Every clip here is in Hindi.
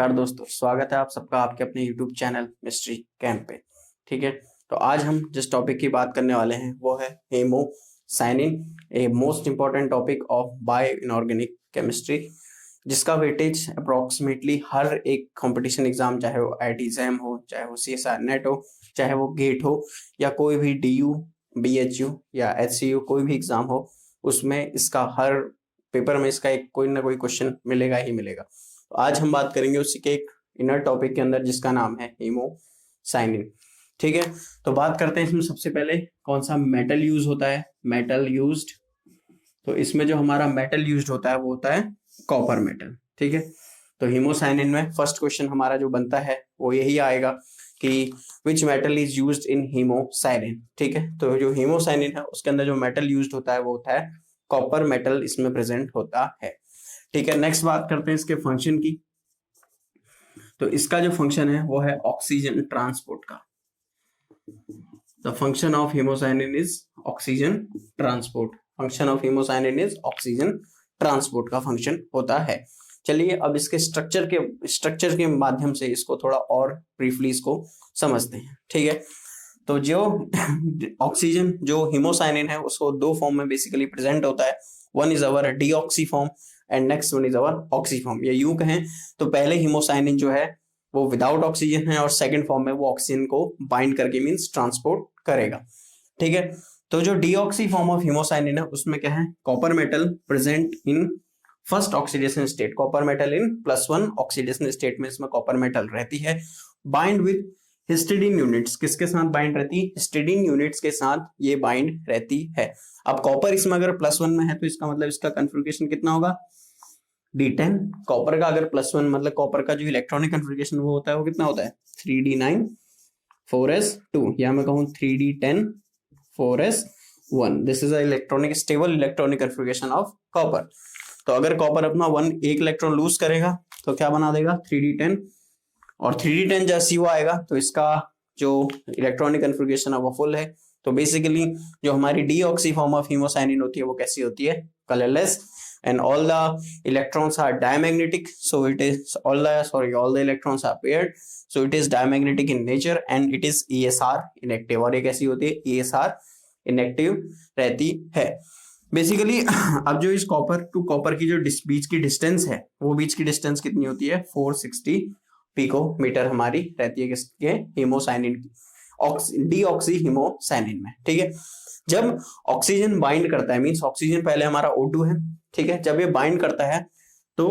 नमस्कार दोस्तों, स्वागत है आप सबका आपके अपने YouTube चैनल मिस्ट्री कैंप पे। ठीक है, तो आज हम जिस टॉपिक की बात करने वाले हैं वो है haemocyanin, a most important topic of bio inorganic chemistry, जिसका वेटेज अप्रोक्सीमेटली हर एक कंपटीशन एग्जाम, चाहे वो IIT एग्जाम हो, चाहे वो CSR नेट हो, चाहे वो गेट हो, या कोई भी DU BHU या HCU कोई भी एग्जाम हो, उसमें इसका हर पेपर में इसका एक कोई ना कोई क्वेश्चन मिलेगा ही मिलेगा। तो आज हम बात करेंगे उसी के एक इनर टॉपिक के अंदर जिसका नाम है हेमोसाइनिन। ठीक है, तो बात करते हैं इसमें सबसे पहले कौन सा मेटल यूज होता है। मेटल यूज्ड, तो इसमें जो हमारा मेटल यूज्ड होता है वो होता है कॉपर मेटल। ठीक है, तो हेमोसाइनिन में फर्स्ट क्वेश्चन हमारा जो बनता है वो यही आएगा कि which metal is used in haemocyanin. ठीक है, तो जो हेमोसाइनिन है उसके अंदर जो मेटल यूज्ड होता है वो होता है कॉपर मेटल, इसमें प्रेजेंट होता है। ठीक है, नेक्स्ट बात करते हैं इसके फंक्शन की। तो इसका जो फंक्शन है वो है ऑक्सीजन ट्रांसपोर्ट का। The function of haemocyanin is oxygen transport. Function of haemocyanin is oxygen transport का फंक्शन होता है। चलिए अब इसके स्ट्रक्चर के माध्यम से इसको थोड़ा और ब्रीफली इसको समझते हैं। ठीक है, तो जो ऑक्सीजन जो हेमोसाइनिन है उसको दो फॉर्म में बेसिकली प्रेजेंट होता है। One is our deoxy form and next one is our oxy form. या यूं कहें तो पहले हेमोसाइनिन जो है वो विदाउट ऑक्सीजन है और सेकंड फॉर्म में वो ऑक्सीजन को बाइंड करके मींस ट्रांसपोर्ट करेगा। ठीक है, तो जो डीऑक्सी फॉर्म ऑफ हेमोसाइनिन है उसमें क्या है, copper metal present in first oxidation state, copper metal in +1 oxidation state में इसमें कॉपर मेटल रहती है। बाइंड विद हिस्टिडीन यूनिट्स, किसके साथ बाइंड रहती है, हिस्टिडीन यूनिट्स के साथ ये बाइंड रहती है। अब कॉपर इसमें अगर +1 में है तो इसका मतलब इसका कन्फिग्रेशन कितना होगा, D10। कॉपर का अगर +1 मतलब कॉपर का जो इलेक्ट्रॉनिक कन्फिग्रेशन वो होता है वो कितना होता है 3D9 4s2, या मैं कहूं 3D10 4s1। This is electronic stable electronic configuration of copper. तो अगर कॉपर अपना एक इलेक्ट्रॉन लूज करेगा तो क्या बना देगा 3D10, और 3D10 जैसे वो आएगा तो इसका जो इलेक्ट्रॉनिक कन्फिग्रेशन है वो फुल है। तो बेसिकली जो हमारी डीऑक्सी फॉर्म ऑफ हेमोसाइनिन होती है वो कैसी होती है, colourless, and all the electrons are diamagnetic, so it is all the electrons are paired, so it is diamagnetic in nature and it is ESR inactive। और ये कैसी होती है, ESR inactive रहती है बेसिकली। अब जो इस कॉपर टू कॉपर की जो बीच की डिस्टेंस है वो बीच की डिस्टेंस कितनी होती है 460 पिकोमीटर हमारी रहती है किसके, हेमोसाइनिन की, डीऑक्सी हेमोसाइनिन में। ठीक है, जब ऑक्सीजन बाइंड करता है मींस ऑक्सीजन पहले हमारा O2 है। ठीक है, जब ये बाइंड करता है तो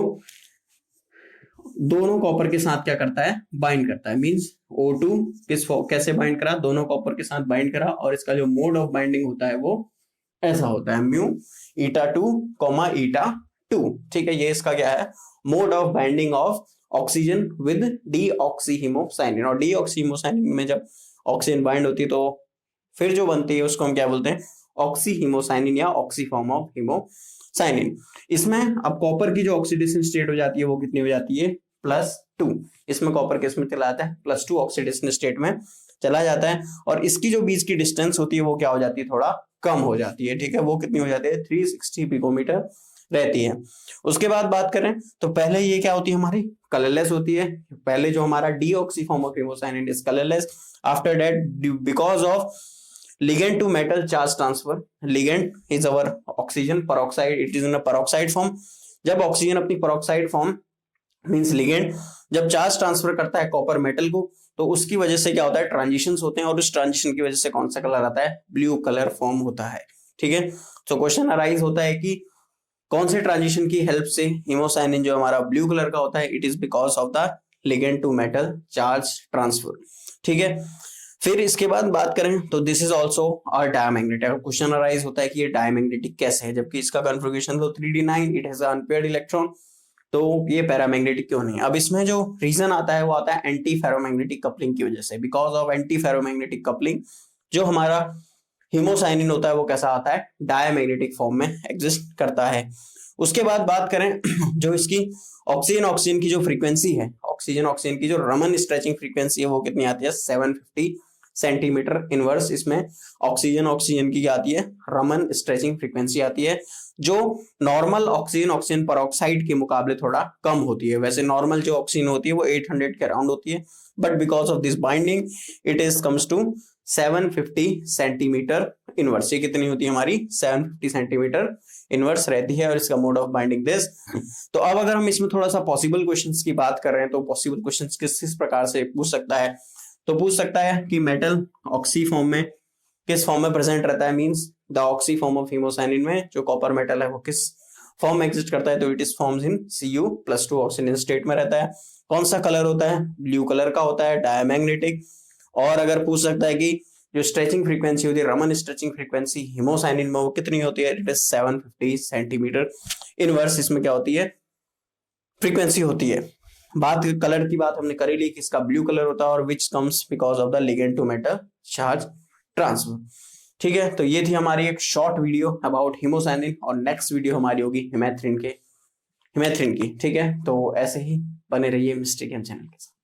दोनों कॉपर के साथ क्या करता है, बाइंड करता है। मींस O2 कैसे बाइंड करा, दोनों कॉपर के साथ बाइंड करा, और इसका जो मोड ऑफ बाइंडिंग होता है वो ऐसा होता है μ-η2, η2। ठीक है, ये इसका क्या है, mode of binding of oxygen with deoxy haemocyanin. और डीऑक्सी हेमोसाइनिन में जब ऑक्सीजन बाइंड होती है तो फिर जो बनती है उसको हम क्या बोलते हैं, ऑक्सी हेमोसाइनिन या ऑक्सी फॉर्म ऑफ हेमोसाइनिन। इसमें अब कॉपर की जो ऑक्सीडेशन स्टेट हो जाती है वो कितनी हो जाती है +2। इसमें कॉपर किसमें चला जाता है +2 ऑक्सीडेशन स्टेट में चला जाता है, और इसकी जो बीच की डिस्टेंस होती है वो क्या हो जाती है, थोड़ा कम हो जाती है। ठीक है, वो कितनी हो जाती है 360 पिकोमीटर रहती है। उसके बाद बात करें तो पहले ये क्या होती है, हमारी कलरलेस होती है। पहले जो हमारा deoxy form of haemocyanin is colourless. After that because of ligand to metal charge transfer, ligand is our oxygen peroxide, it is in a peroxide form। जब ऑक्सीजन अपनी peroxide form मींस ligand जब चार्ज ट्रांसफर करता है कॉपर मेटल को तो उसकी वजह से क्या होता है, ट्रांजिशंस होते हैं, और उस ट्रांजिशन की वजह से कौन सा कलर आता है, ब्लू कलर फॉर्म होता है। ठीक है, तो क्वेश्चन अराइज होता है कि कौन से ट्रांजिशन की हेल्प से हेमोसाइनिन जो हमारा ब्लू कलर का होता है, it is because of the ligand to metal charge transfer। ठीक है, फिर इसके बाद बात करें तो this is also a diamagnetic. Question arise होता है कि ये डायमैग्नेटिक कैसे है, जबकि इसका कन्फिग्रेशन तो 3D9, it has unpaired electron, तो ये पैरामैग्नेटिक क्यों नहीं। अब इसमें जो रीजन आता है वो आता है एंटी फेरोमैग्नेटिक कपलिंग की वजह से। Because of anti ferromagnetic coupling जो हमारा हेमोसाइनिन होता है वो कैसा आता है, डायमैग्नेटिक फॉर्म में एग्जिस्ट करता है। उसके बाद बात करें जो इसकी ऑक्सीजन की जो फ्रीक्वेंसी है, ऑक्सीजन की जो रमन स्ट्रेचिंग फ्रीक्वेंसी है वो कितनी आती है 750 सेंटीमीटर इनवर्स। इसमें ऑक्सीजन की आती है रमन स्ट्रेचिंग फ्रीक्वेंसी आती है, जो नॉर्मल ऑक्सीजन पेरोक्साइड के मुकाबले थोड़ा कम होती है। वैसे नॉर्मल जो ऑक्सीजन होती है वो 800 के अराउंड होती है, but because of this binding it is comes to 750 centimetre inverse. ये कितनी होती है हमारी 750 सेंटीमीटर इनवर्स रहती है, और इसका मोड ऑफ बाइंडिंग दिस। तो अब अगर हम इसमें थोड़ा सा पॉसिबल क्वेश्चंस की बात कर रहे हैं, तो पॉसिबल क्वेश्चंस किस प्रकार से पूछ सकता है, तो पूछ सकता है कि मेटल ऑक्सी फॉर्म में किस फॉर्म में प्रेजेंट रहता है, means the oxy form of haemocyanin में जो कॉपर मेटल है वो किस फॉर्म में एग्जिस्ट करता है, तो it is forms in Cu+2 oxygen state में रहता है। कौन सा कलर होता है, ब्लू कलर का होता है, डायमैग्नेटिक। और अगर पूछ सकता है कि जो स्ट्रेचिंग फ्रीक्वेंसी होती है, रमन स्ट्रेचिंग फ्रीक्वेंसी हीमोसाइनिन में वो कितनी होती है, इट इज 750 सेंटीमीटर इनवर्स। इसमें क्या होती है, फ्रीक्वेंसी होती है। बात कलर की बात हमने कर ली कि इसका ब्लू कलर होता है, और which comes because of the ligand to metal charge transfer. ठीक है, तो ये थी हमारी एक शॉर्ट वीडियो अबाउट हीमोसाइनिन, और नेक्स्ट वीडियो हमारी होगी हिमेथ्रिन की। ठीक है, तो ऐसे ही बने रहिए मिस्ट्री केम चैनल के साथ।